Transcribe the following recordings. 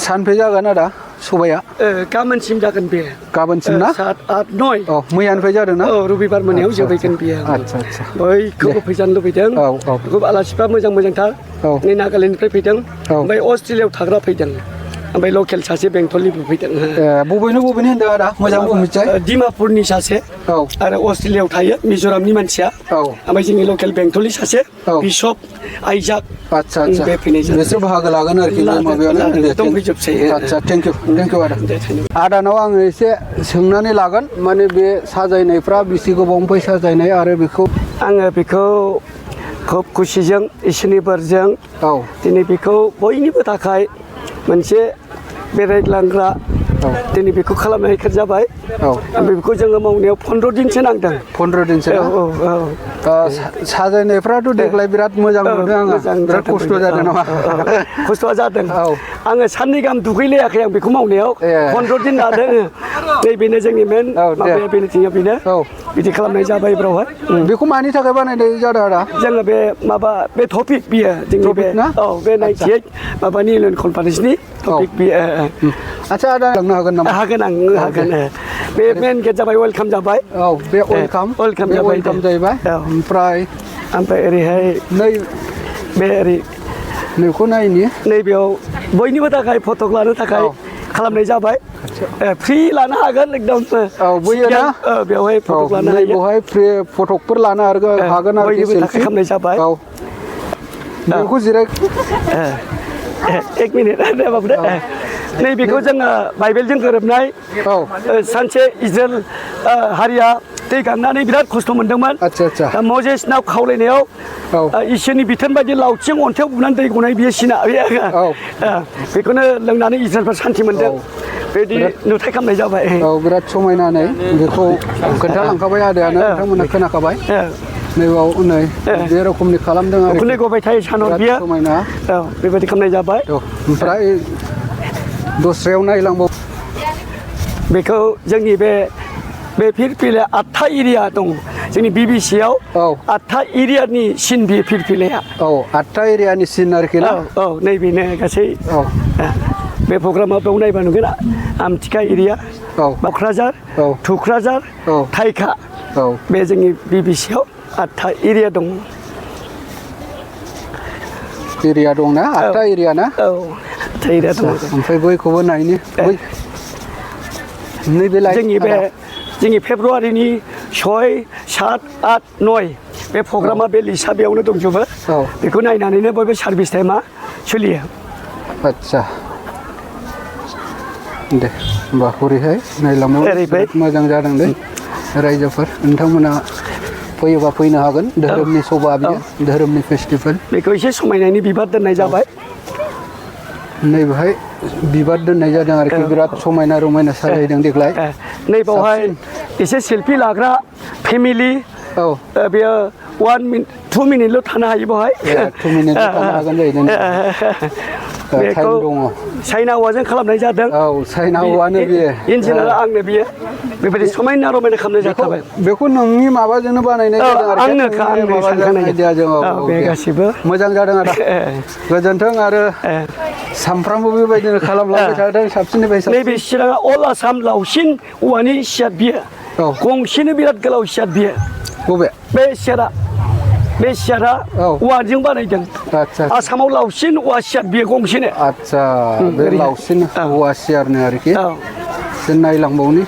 सानफे जागोन आदा सबाया गाबोनसिम जागोन बे गाबोनसिम ना 7, 8, 9 औ मैयानिफ्राय जादों ना रबिबार मोनायाव जोबहैगोन बेयो आच्छा बयखौबो फैजानो लुबैदों बेखौ आलासिफ्रा मोजांथार नै नागालेण्डनिफ्राय फैदों ओमफ्राय अस्ट्रेलियायाव थाग्रा फैदों ओमफ्राय लकेल सासे बेंटलनिबो फैदों बबेनो होनदों आदा मोजां बुंहैसाय डिमापुरनि सासे आरो अस्ट्रेलियायाव थायो मिज'रामनि मानसिया ओमफ्राय जोंनि लकेल बेंटलनि सासे बिशप आइजाक आच्छा बे फैनाय जादों बिसोर बाहागो लागोन आरोखि माबायावनो दंफैजोबसै आच्छा थेंक इउ आदा आदानाव आङो एसे सोंनानै लागोन माने बे साजायनायफ्रा बेसे गोबावनिफ्राय साजायनाय आरो बेखौ आङो बेखौ खोब खुसिजों इसोरनि बोरजों दिनै बेखौ बयनिबो थाखाय मोनसे बेरायग्लांग्रा दिनै बेखौ खालामनाय जाबाय ओमफ्राय बेखौ जोङो मावनायाव 15 दिनसो नांदों 15 दिनसो साजायनायफ्राथ' देग्लाय बिराद मोजां मोनदों आङो बिराद खस्थ' जादों नामा खस्थ'आ जादों आङो साननै गाहाम दुगैलायाखै आं बेखौ मावनायाव 15 दिन लादों नैबेनो जोंनि मेन माबाया बेनो बिदि खालामनाय जाबाय बेवहाय बेखौ मानि थाखाय बानायनाय जादों आदा जोङो बे टपिक बियो जोंनि बे बे 98 माबानि इउएन कनफारेन्सनि टपिक बियो आच्छा आदा लांनो हागोन नामा हागोन बे मेन गेट जाबाय वेलकाम जाबाय बे वेलकाम जाहैबाय ओमफ्राय ओरैहाय बे ओरै नैखौ नायनि नैबेयाव बयनिबो थाखाय फटक लानो थाखाय खालामनाय जाबाय फ्रि लानो हागोन एकदम बैयो ना बेवहाय फटक लानो हायो बेवहाय फ्रि फटकफोर लानो हागोन आरोखि सेल्फि खालामनाय जाबाय बेखौ जिराय एक मिनिट बाबु नैबेखौ जोङो बाइबेलजों गोरोबनाय सानसे इज्राइल हारिया दै गांनानै बिराद खस्थ' मोन्दोंमोन मजेसनाव खावलायनायाव इसोरनि बिथोन बायदि लावथिजों अन्थायाव बुनानै दै गनाय बियो सिना बेखौनो लोंनानै इज्राइलफ्रा सान्थि मोन्दों बिदि नुथाय खालामनाय जाबाय बिराद समायनानै बेखौ खोन्थालांखाबाय आदायानो नोंथांमोना खोनाखाबाय नैबाव नै बे रोखोमनि खालामदों आरो उखुन्दै गबाय थायो सानाव बियो समायना बेबायदि खालामनाय जाबाय ओमफ्राय दस्रायाव नायलांबाव बेखौ जोंनि बे फिरफिला 8था एरिया दं जोंनि बिबिसियाव 8था एरियानि सिन बे फिरफिलाया 8था एरियानि सिन आरोखि ना नैबेनो गासै बे प्रग्रामाव बेयाव नायबा नुगोन आमथिखा एरिया क'क्राझार थुक्राझार थाइखा बे जोंनि बिबिसियाव 8था एरिया दं दंना 8था एरिया ना एरिया दं ओमफ्राय बैखौबो नायनि नैबे जोंनि फेब्रुवारिनि 6, 7, 8, 9 बे प्रग्रामा बे लिस्टआ बेयावनो दंजोबो बेखौ नायनानैनो बयबो सार्भिस टाइमा सोलियो आच्छा दे होमबा हरैहाय नायलांबाय मोजां जादों दे रायजोफोर नोंथांमोना फैयोबा फैनो हागोन धोरोमनि सभा बियो धोरोमनि फेस्टिभेल बेखौ एसे समायनायनि बिबार दोननाय जाबाय नैबेहाय बिबार दोननाय जादों आरोखि बिराद समायना रमायना साजायदों देग्लाय नैबावहाय एसे सेल्फि लाग्रा फेमिलि बेयो 2 मिनिटल' थानो हायो बेवहाय 2 मिनिट थानो हागोन जाहैदों बेखौ चाइना औवाजों खालामनाय जादों चाइना औवानो बेयो इन्जिनियारा आंनो बियो बेबायदि समायना रमायना खालामनाय जाथारबाय बेखौ नोंनि माबाजोंनो बानायनाय जादों आंनो बे गासिबो मोजां जादों आरो गोजोन्थों आरो सामफ्रामबो बेबायदिनो खालामलांबाय थादों साबसिननिफ्राय साबसिन नैबे चिराङा अल आसाम लावसिन औवानि सियार बियो गंसेनो बिराद गोलाव सियार बियो बे सियारा औवाजों बानायदों आसामाव लावसिन औवा सियार बियो गंसेनो आच्छा बे लावसिन औवा सियारनो आरोखि जों नायलांबावनि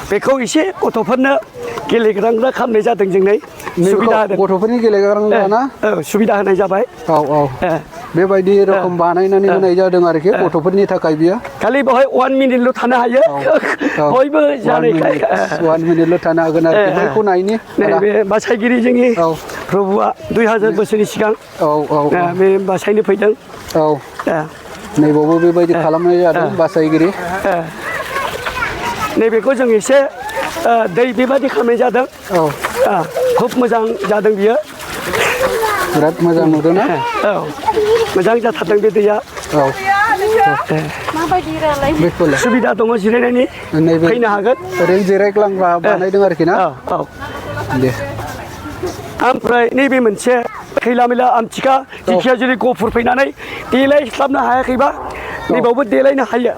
बेखौ एसे गथ'फोरनो गेलेग्रांग्रा खालामनाय जादों जोंनै सुबिदा होदों गथ'फोरनि गेलेग्रांग्रा ना सुबिदा होनाय जाबाय बेबायदि रोखोम बानायनानै होनाय जादों आरोखि गथ'फोरनि थाखाय बियो खालि बेवहाय 1 मिनिटल' थानो हायो बयबो जानायखाय 1 मिनिटल' थानो हागोन आरोखि बेखौ नायनि नैबे बासायगिरि जोंनि प्रभुआ 2000 बोसोरनि सिगां बे बासायनो फैदों नैबावबो बेबायदि खालामनाय जादों बासायगिरि नैबेखौ जों एसे दै बेबायदि खालामनाय जादों खुब मोजां जादों बियो बिराद मोजां नुदों ना मोजां जाथारदों बे दैया सुबिदा दङ जिरायनायनि फैनो हागोन ओरैनो जिरायग्लांग्रा बानायदों आरोखि ना दे ओमफ्राय नैबे मोनसे खैला मैला आमथिखा दिखियाजुलि गफुर फैनानै देलायस्लाबनो हायाखैबा नैबावबो देलायनो हायो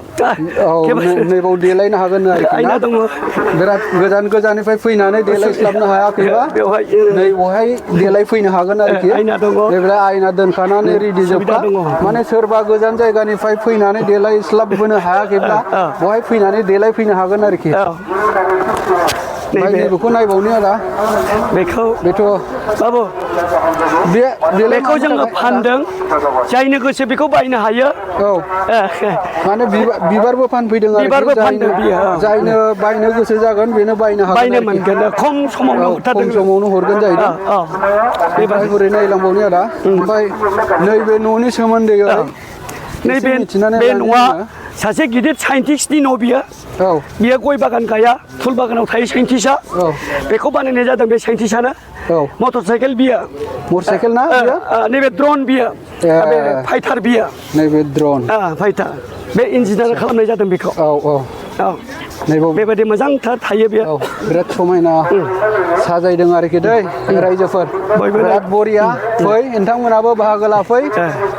नैबाव देलायनो हागोन आरोखि आयना दङ बिराद गोजाननिफ्राय फैनानै देलायस्लाबनो हायाखैबा बेवहाय नैबावहाय देलायफैनो हागोन आरोखि आयना दङ बेनिफ्राय आयना दोनखानानै रेडि जोबखा माने सोरबा गोजान जायगानिफ्राय फैनानै देलायस्लाबबोनो हायाखैब्ला बहाय फैनानै देलायफैनो हागोन आरोखि बेखौ नायबावनि आदा बेथ' बाबु बेखौ जोङो फानदों जायनो गोसो बेखौ बायनो हायो माने बिबारबो फानफैदों आरो जायनो बायनो गोसो जागोन बेनो बायनो हागोन बायनो मोनगोन खम समावनो हरगोन जाहैदों बेबायदि हरै नायलांबावनि आदा ओमफ्राय नैबे न'नि सोमोन्दै नैबे बे न'आ सासे गिदिर साइन्टिस्टनि न' बियो गय बागान गाया फुल बागानाव थायो साइन्टिस्टआ बेखौ बानायनाय जादों बे साइन्टिस्टआनो मटर साइकेल बियो ना नैबे ड्रन बियो फाइटार बियो नैबे ड्रन फाइटार बे इन्जिनियार खालामनाय जादों बेखौ बेबायदि मोजांथार थायो बेयो बिराद समायना साजायदों आरोखि दै रायजोफोर बिराद बरिया फै नोंथांमोनाबो बाहागो लाफै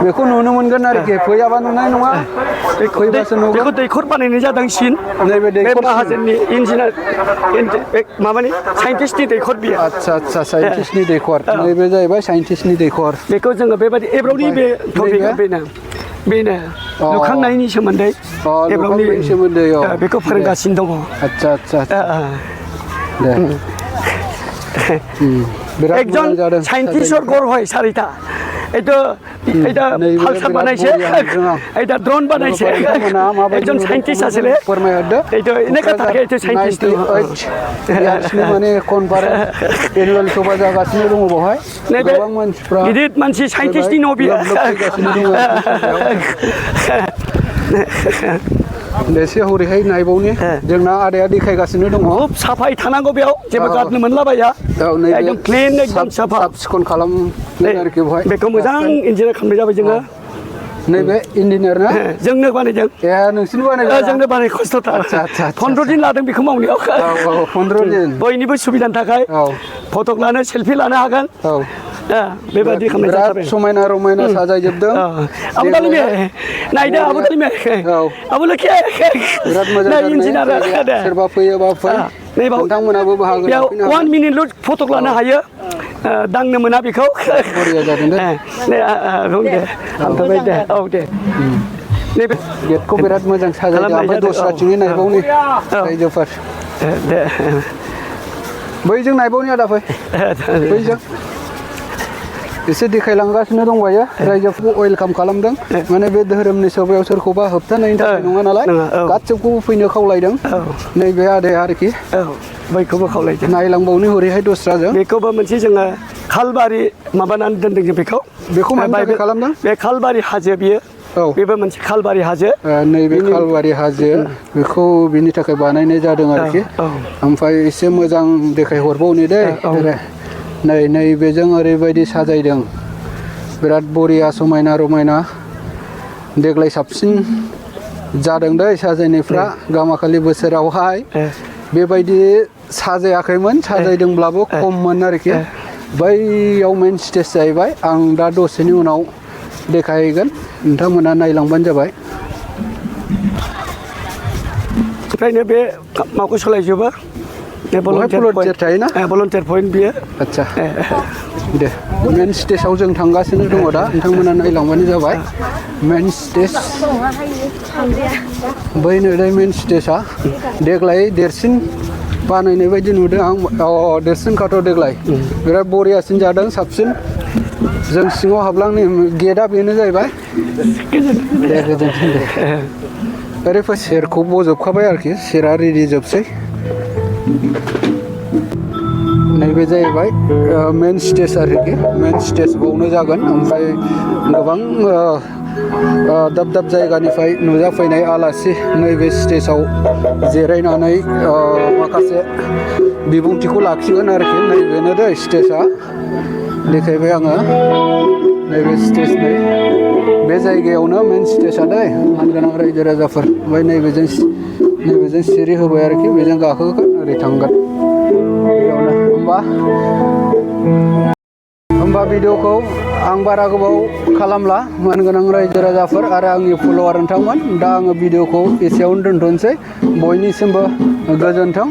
बेखौ नुनो मोनगोन आरोखि फैयाबा नुनाय नङा फैबासो नुगोन बेखौ दैखर बानायनाय जादों सिन नैबे दैखर माहाजोननि इन्जिनियार माबानि साइन्टिस्टनि दैखर बियो आदसा साइन्टिस्टनि दैखर नैबे जाहैबाय साइन्टिस्टनि दैखर बेखौ जोङो बेबायदि एब्रावनि बे टपिकआ बेनो लुखांनायनि सोमोन्दै एब्रावनि सोमोन्दै बेखौ फोरोंगासिनो दङ आदसा दे একজন সাইন্টিস্টর ঘর হয় চারিটা এটা ফালসার বানাইছে এটা ড্রোন বানাইছে একজন সাইন্টিস্ট আছে এটা এনেকা থাকে এটা সাইন্টিস্ট মানে কনফারেন্স एनुअल सभा जागासिनो दङ बहाय गोबां मानसिफ्रा गिदिर मानसि साइन्टिस्टनि न' बियो एसे हरैहाय नायबावनि जोंना आदाया देखायगासिनो दङ खुब साफायै थानांगौ बेयाव जेबो गारनो मोनलाबाया एकदम क्लिन एकदम साफा साफ सिखोन खालामनाय आरोखि बहाय बेखौ मोजां इन्जिनियार खालामनाय जाबाय जोङो नैबे इन्जिनियार ना जोंनो बानायदों नोंसिनो बानायदों जोंनो बानाय खस्थ'थार 15 दिन लादों बेखौ मावनायाव 15 दिन बयनिबो सुबिदानि थाखाय फटक लानो सेलफि लानो हागोन बेबायदि खालामनाय जाबाय समायना रमायना साजायजोबदों आबुदालिमे नायदो आबुदालिमे आबुलखे बिराद मोजां इन्जिनियार सोरबा फैयोबा फै नोंथांमोनाबो बाहागो लाफैनो हागोन 1 मिनिटल' फटक लानो हायो दांनो मोना बेखौ बरिया जादों दे दे औ दे नैबे गेटखौ बिराद मोजां साजायदों ओमफ्राय दस्राथिंनि नायबावनि रायजोफोर दे बैजों नायबावनि आदा फै बैजों एसे देखायलांगासिनो दंबायो रायजोखौ वेलकाम खालामदों माने बे धोरोमनि सभायाव सोरखौबा होबथानायनि थाखाय नङा नालाय गासैखौबो फैनो खावलायदों नैबे आदाया आरोखि बयखौबो खावलायदों नायलांबावनि हरैहाय दस्राजों बेखौबो मोनसे जोङो खालबारि माबानानै दोनदों जों बेखौ माबोरै खालामदों बे खालबारि हाजो बियो बेबो मोनसे खालबारि हाजो नैबे खालबारि हाजो बेखौ बिनि थाखाय बानायनाय जादों आरोखि ओमफ्राय एसे मोजां देखायहरबावनि दे नैबेजों ओरैबायदि साजायदों बिराद बरिया समायना रमायना देग्लाय साबसिन जादों दै साजायनायफ्रा गामाखालि बोसोरावहाय बेबायदि साजायाखैमोन साजायदोंब्लाबो खममोन आरोखि बैयाव मेन स्टेज जाहैबाय आं दा दसेनि उनाव देखायगोन नोंथांमोना नायलांबानो जाबाय ओमफ्रायनो बे माखौ सोलायजोबो भलन्टियार पइन्ट बियो आदसा दे मेन स्टेजाव जों थांगासिनो दङ दा नोंथांमोना नायलांबानो जाबाय मेन स्टेज बैनो मेन स्टेजआ देग्लाय देरसिन बानायनाय बायदि नुदों आं देरसिनखाथ' देग्लाय बिराद बरियासिन जादों साबसिन जों सिङाव हाबलांनि गेटआ बेनो जाहैबाय दे गोजोन्थों दे ओरैफोर सेरखौ बजबखाबाय आरोखि सेरा रेडि जोबसै नैबे जाहैबाय मेन स्टेज आरोखि मेन स्टेज बावनो जागोन ओमफ्राय गोबां दाब दाब जायगानिफ्राय नुजाफैनाय आलासि नैबे स्टेजाव जिरायनानै माखासे बिबुंथिखौ लाखिगोन आरोखि नैबेनो दै स्टेजआ देखायबाय आङो नैबे स्टेज बे जायगायावनो मेन स्टेजआ दै मानगोनां रायजो राजाफोर ओमफ्राय नैबेजों सिरि होबाय आरोखि बेजों गाखोगोन ओरै थांगोन बेयावनो होमबा भिडिअखौ आं बारा गोबाव खालामला मानगोनां रायजो राजाफोर आरो आंनि फल'वार नोंथांमोन दा आङो भिडिअखौ एसेयावनो दोनथ'नोसै बयनिसिमबो गोजोन्थों।